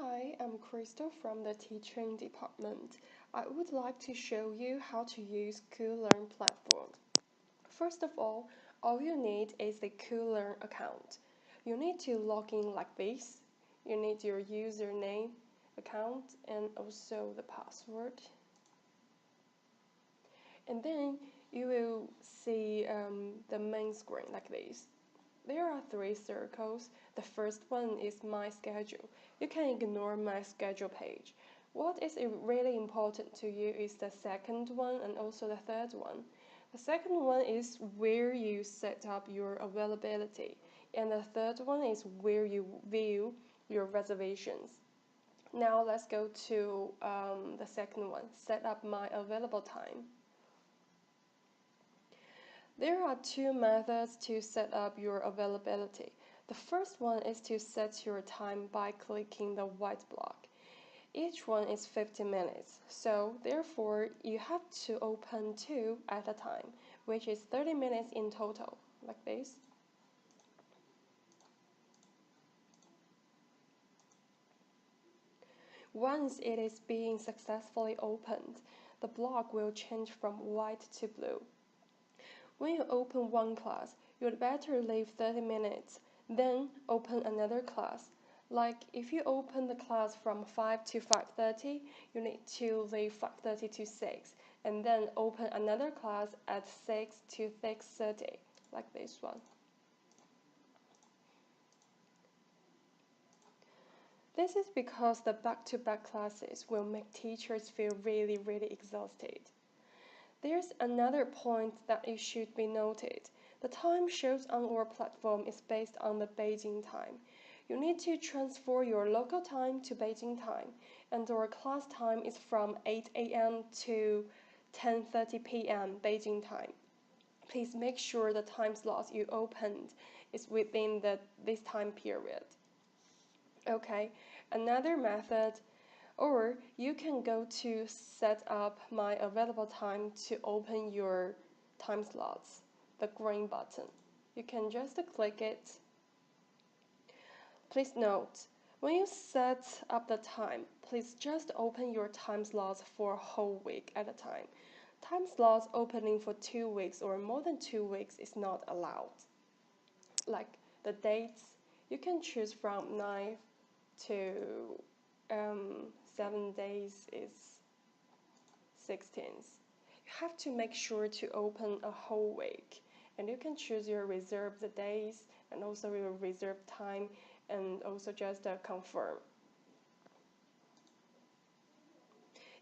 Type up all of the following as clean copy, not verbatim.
Hi, I'm Crystal from the teaching department. I would like to show you how to use koolearn platform. First of all you need is the koolearn account. You need to log in like this. You need your username, account, and also the password. And then you will see the main screen like this. There are three circles. The first one is My Schedule. You can ignore My Schedule page. What is really important to you is the second one and also the third one. The second one is where you set up your availability, and the third one is where you view your reservations. Now let's go to the second one, set up my available time. There are two methods to set up your availability. The first one is to set your time by clicking the white block. Each one is 50 minutes, so therefore you have to open two at a time, which is 30 minutes in total, like this. Once it is being successfully opened, the block will change from white to blue. When you open one class, you'd better leave 30 minutes, then open another class. Like if you open the class from 5 to 5:30, you need to leave 5:30 to 6, and then open another class at 6 to 6:30, like this one. This is because the back-to-back classes will make teachers feel really exhausted. There's another point that it should be noted. The time shown on our platform is based on the Beijing time. You need to transfer your local time to Beijing time, and our class time is from 8 a.m. to 10:30 p.m. Beijing time. Please make sure the time slot you opened is within this time period. Okay, another method, or you can go to set up my available time to open your time slots, the green button. You can just click it. Please note, when you set up the time, please just open your time slots for a whole week at a time. Time slots opening for 2 weeks or more than 2 weeks is not allowed. Like the dates, you can choose from 9 to 7 days is 16th. You have to make sure to open a whole week, and you can choose your reserved days and also your reserved time, and also just confirm.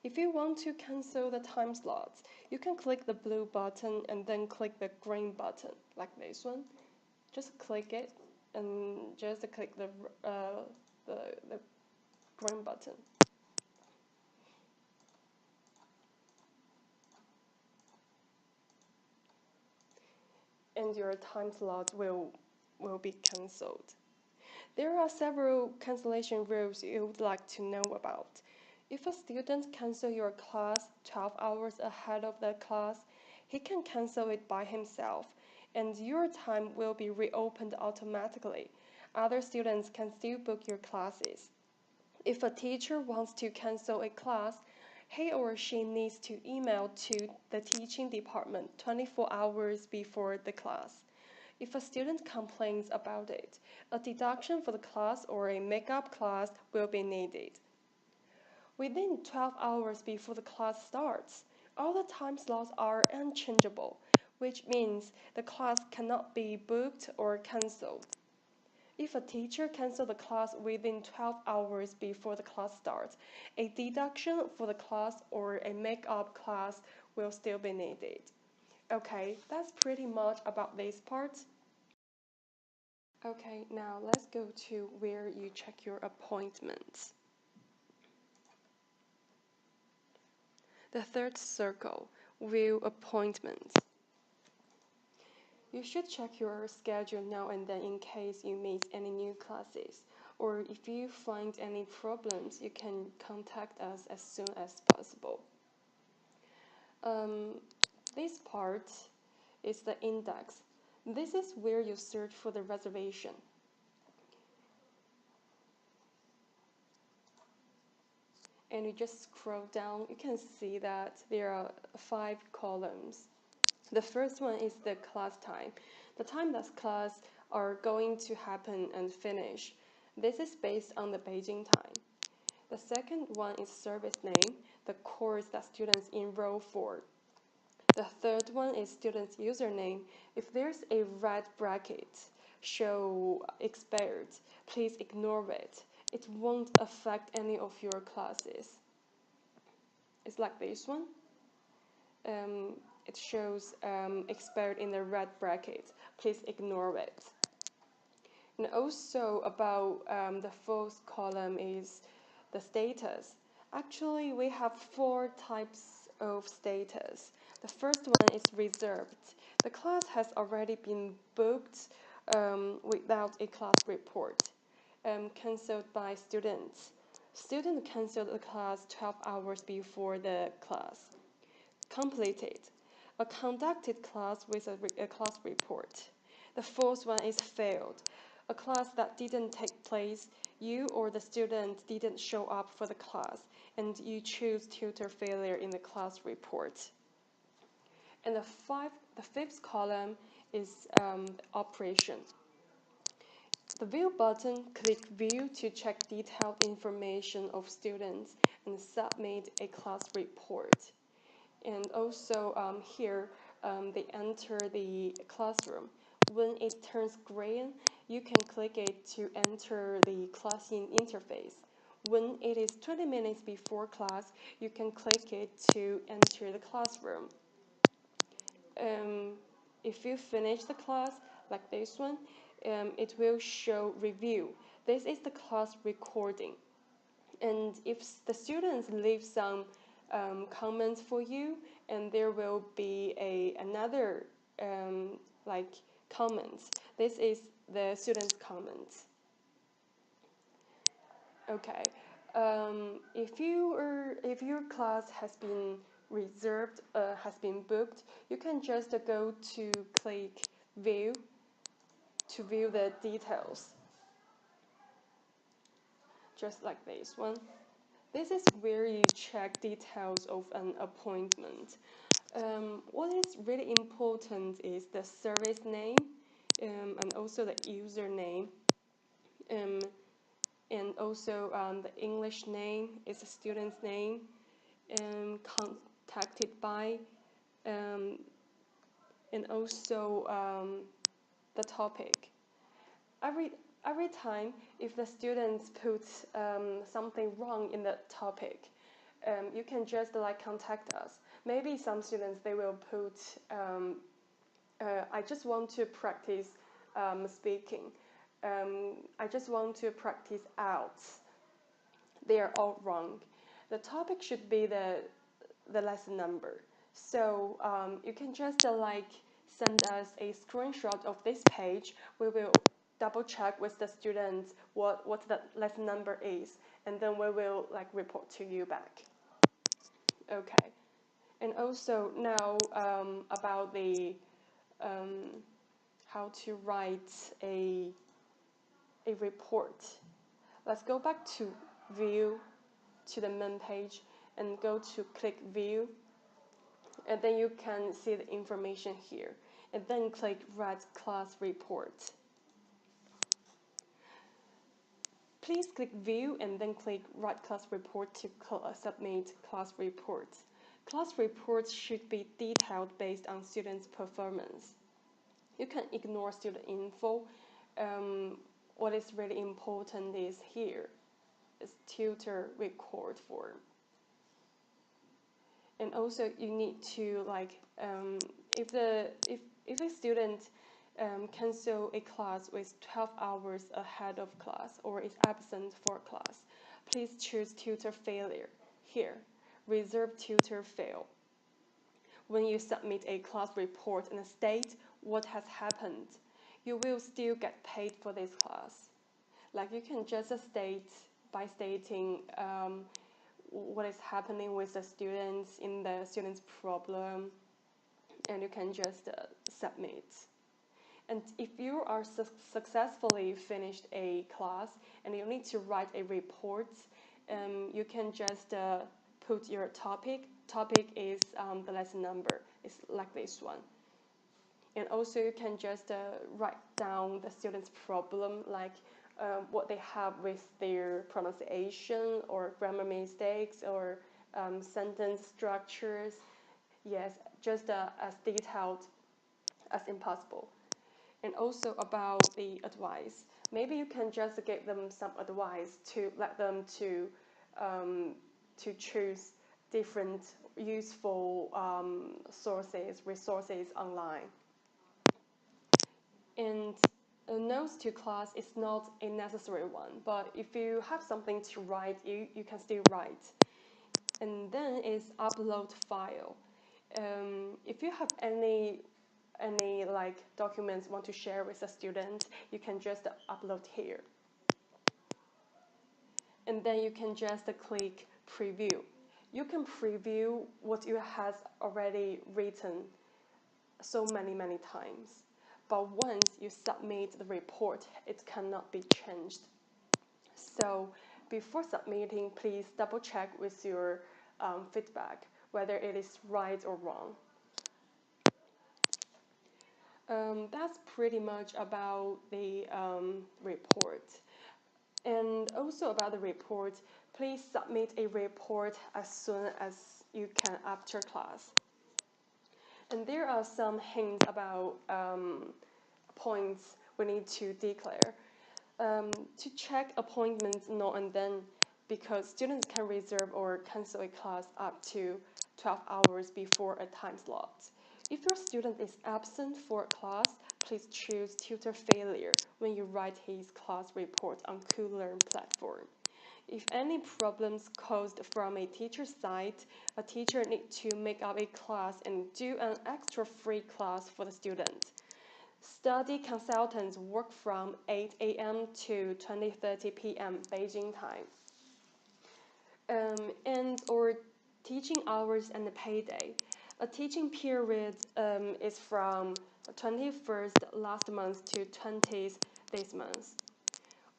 If you want to cancel the time slots, you can click the blue button and then click the green button, like this one. Just click it and just click the green button. And your time slot will be cancelled. There are several cancellation rules you would like to know about. If a student cancels your class 12 hours ahead of the class, he can cancel it by himself, and your time will be reopened automatically. Other students can still book your classes. If a teacher wants to cancel a class, he or she needs to email to the teaching department 24 hours before the class. If a student complains about it, a deduction for the class or a makeup class will be needed. Within 12 hours before the class starts, all the time slots are unchangeable, which means the class cannot be booked or cancelled. If a teacher cancels the class within 12 hours before the class starts, a deduction for the class or a make-up class will still be needed. Okay, that's pretty much about this part. Okay, now let's go to where you check your appointments. The third circle, view appointments. You should check your schedule now and then in case you miss any new classes, or if you find any problems, you can contact us as soon as possible. This part is the index. This is where you search for the reservation. and you just scroll down, you can see that there are 5 columns. The first one is the class time, the time that class are going to happen and finish. This is based on the Beijing time. The second one is service name, the course that students enroll for. The third one is student's username. If there's a red bracket, show expired, please ignore it. It won't affect any of your classes. It's like this one. It shows expired in the red bracket. Please ignore it. And also about the fourth column is the status. Actually, we have 4 types of status. The first one is reserved. The class has already been booked without a class report, cancelled by students. Student cancelled the class 12 hours before the class. Completed. A conducted class with a class report. The fourth one is failed. A class that didn't take place, you or the student didn't show up for the class, and you choose tutor failure in the class report. And the fifth column is operation. The view button, click view to check detailed information of students and submit a class report. And also here, they enter the classroom. When it turns green, you can click it to enter the classroom interface. When it is 20 minutes before class, you can click it to enter the classroom. If you finish the class, like this one, it will show review. This is the class recording. And if the students leave some comments for you, and there will be another like comments. This is the students' comments. Okay. If your class has been reserved, has been booked, you can just go to click view to view the details. Just like this one. This is where you check details of an appointment. What is really important is the service name and also the username. And also the English name is the student's name, contacted by, and also the topic. Every time, if the students put something wrong in the topic, you can just like contact us. Maybe some students they will put, I just want to practice speaking. I just want to practice out. They are all wrong. The topic should be the lesson number. So you can just like send us a screenshot of this page. We will double check with the students what the lesson number is, and then we will like report to you back. Okay. And also now about the how to write a report. Let's go back to view, to the main page, and go to click view, and then you can see the information here, and then click write class report. Please click view and then click write class report to submit class reports. Class reports should be detailed based on students' performance. You can ignore student info. What is really important is here is tutor record form. And also you need to like if a student cancel a class with 12 hours ahead of class or is absent for class, please choose tutor failure here. Reserve tutor fail. When you submit a class report and state what has happened, you will still get paid for this class. Like you can just state by stating what is happening with the students in the student's problem, and you can just submit. And if you are successfully finished a class and you need to write a report, You can just put your topic. Topic is the lesson number. It's like this one. And also you can just write down the student's problem, like what they have with their pronunciation or grammar mistakes or sentence structures. Yes, just as detailed as impossible. And also about the advice. Maybe you can just give them some advice to let them to choose different useful resources online. And a notes to class is not a necessary one, but if you have something to write, you can still write. And then is upload file. If you have any like documents want to share with a student, you can just upload here. And then you can just click preview. You can preview what you has already written so many times. But once you submit the report, it cannot be changed. So before submitting, please double check with your feedback whether it is right or wrong. That's pretty much about the report. And also about the report, please submit a report as soon as you can after class. And there are some hints about points we need to declare. To check appointments now and then, because students can reserve or cancel a class up to 12 hours before a time slot. If your student is absent for a class, please choose tutor failure when you write his class report on koolearn platform. If any problems caused from a teacher's side, a teacher needs to make up a class and do an extra free class for the student. Study consultants work from 8 a.m. to 20:30 p.m. Beijing time. And or teaching hours and the payday. A teaching period is from 21st last month to 20th this month.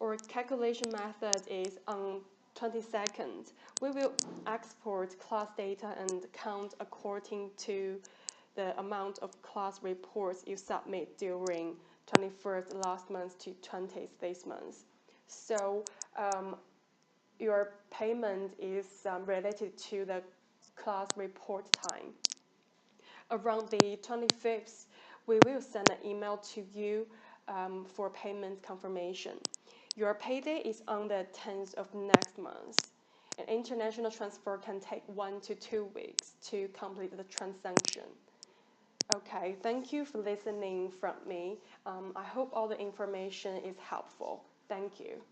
Or calculation method is on 22nd. We will export class data and count according to the amount of class reports you submit during 21st last month to 20th this month. So your payment is related to the class report time. Around the 25th, we will send an email to you for payment confirmation. Your payday is on the 10th of next month. An international transfer can take 1 to 2 weeks to complete the transaction. Okay, thank you for listening from me. I hope all the information is helpful. Thank you.